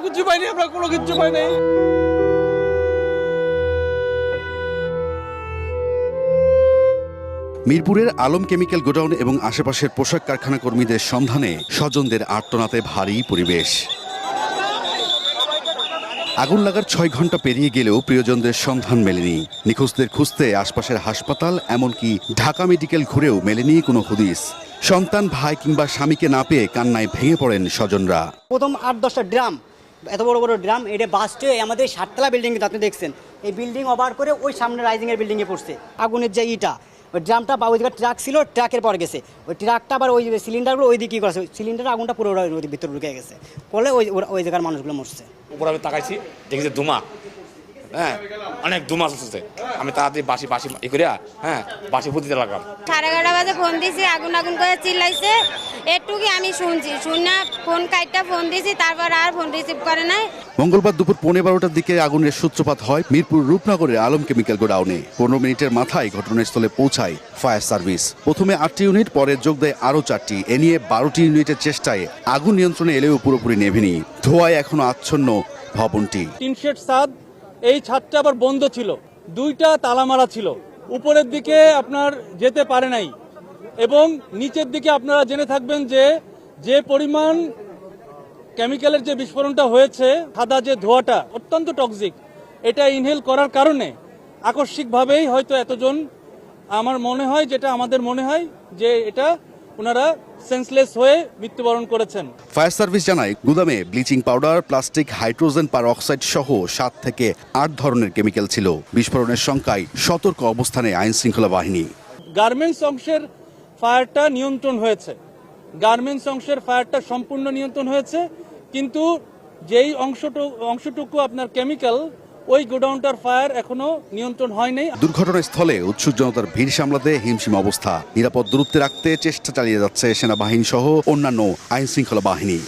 কিছু পাইনি, আমরা কোনো কিছু পাই নাই। মিরপুরের আলম কেমিক্যাল গোডাউন এবং আশেপাশের পোশাক কারখানা কর্মীদের সন্ধানে স্বজনদের আর্তনাতে ভারী পরিবেশ। আগুন লাগার 6 ঘন্টা পেরিয়ে গেলেও প্রিয়জনদের সন্ধান মেলেনি। নিখোঁজদের খুঁজতে আশপাশের হাসপাতাল, এমনকি ঢাকা মেডিকেল ঘুরেও মেলেনি কোনো হদিস। সন্তান, ভাই কিংবা স্বামীকে না পেয়ে কান্নায় ভেঙে পড়েন স্বজনরা। প্রথম 8-10টা ড্রাম, এত বড় বড় ড্রাম, এটা বাস্টে আমাদের 7তলা বিল্ডিং, আপনি দেখছেন এই বিল্ডিং ওভার করে ওই সামনে রাইজিংয়ের বিল্ডিংয়ে পড়ছে। আগুনের যে ইটা, ওই ড্রামটা বা ওই জায়গায় ট্রাক ছিল, ট্রাকের পর গেছে ওই ট্রাকটা, আবার ওই সিলিন্ডারগুলো ওই দিকে কী করেছে, সিলিন্ডার আগুনটা পুরো নদীর ভিতরে ঢুকে গেছে, পরে ওই জায়গার মানুষগুলো মরছে। উপরে আমি তাকাইছি, দেখেছি ধুমা, হ্যাঁ অনেক ধুমা আসছে। আমি তাড়াতাড়ি বাসি ই করিয়া বাসি ফুটিতে লাগলাম। 11:30 বাজে ফোন দিছি, আগুন আগুন করে চিল্লাইছে, এটুকুই আমি শুনছি। শুনে ফোন কাইটটা ফোন দিছি, তারপর আর ফোন রিসিভ করে নাই। মঙ্গলবার দুপুর 12:15টার দিকে আগুনের সূত্রপাত হয় মিরপুর রূপনগরের আলম কেমিক্যাল গোডাউনে। 15 মিনিটের মাথায় ঘটনাস্থলে পৌঁছায় ফায়ার সার্ভিস। প্রথমে 8টি ইউনিট, পরে যোগ দেয় আরও 4টি। এ নিয়ে 12টি ইউনিটের চেষ্টায় আগুন নিয়ন্ত্রণে এলেও পুরোপুরি নেভেনি। ধোঁয়ায় এখনো আচ্ছন্ন ভবনটি। টিন শেড ছাদ, এই ছাদটা আবার বন্ধ ছিল, 2টা তালা মারা ছিল। উপরের দিকে আপনার যেতে পারে নাই, এবং নিচের দিকে আপনারা জেনে থাকবেন যে পরিমাণ কেমিক্যালের যে বিস্ফোরণটা হয়েছে, সাদা যে ধোঁয়াটা অত্যন্ত টক্সিক, এটা ইনহেল করার কারণে আকস্মিকভাবেই হয়তো এতজন, আমার মনে হয়, যেটা আমাদের মনে হয় যে এটা ওনারা সেন্সলেস হয়ে মৃত্যুবরণ করেছেন। ফায়ার সার্ভিস জানায়, গুদামে ব্লিচিং পাউডার, প্লাস্টিক, হাইড্রোজেন পার অক্সাইড সহ 7 থেকে 8 ধরনের কেমিক্যাল ছিল। বিস্ফোরণের শঙ্কায় সতর্ক অবস্থানে আইন শৃঙ্খলা বাহিনী। গার্মেন্টস অংশের ফায়ারটা নিয়ন্ত্রণ হয়েছে, গার্মেন্টস অংশের ফায়ারটা সম্পূর্ণ নিয়ন্ত্রণ হয়েছে, কিন্তু যেই অংশটুকু আপনার কেমিক্যাল, ওই গোডাউনটার ফায়ার এখনো নিয়ন্ত্রণ হয়নি। দুর্ঘটনাস্থলে উৎসুক জনতার ভিড় সামলাতে হিমশিম অবস্থা। নিরাপদ দূরত্বে রাখতে চেষ্টা চালিয়ে যাচ্ছে সেনাবাহিনী সহ অন্যান্য আইন শৃঙ্খলা বাহিনী।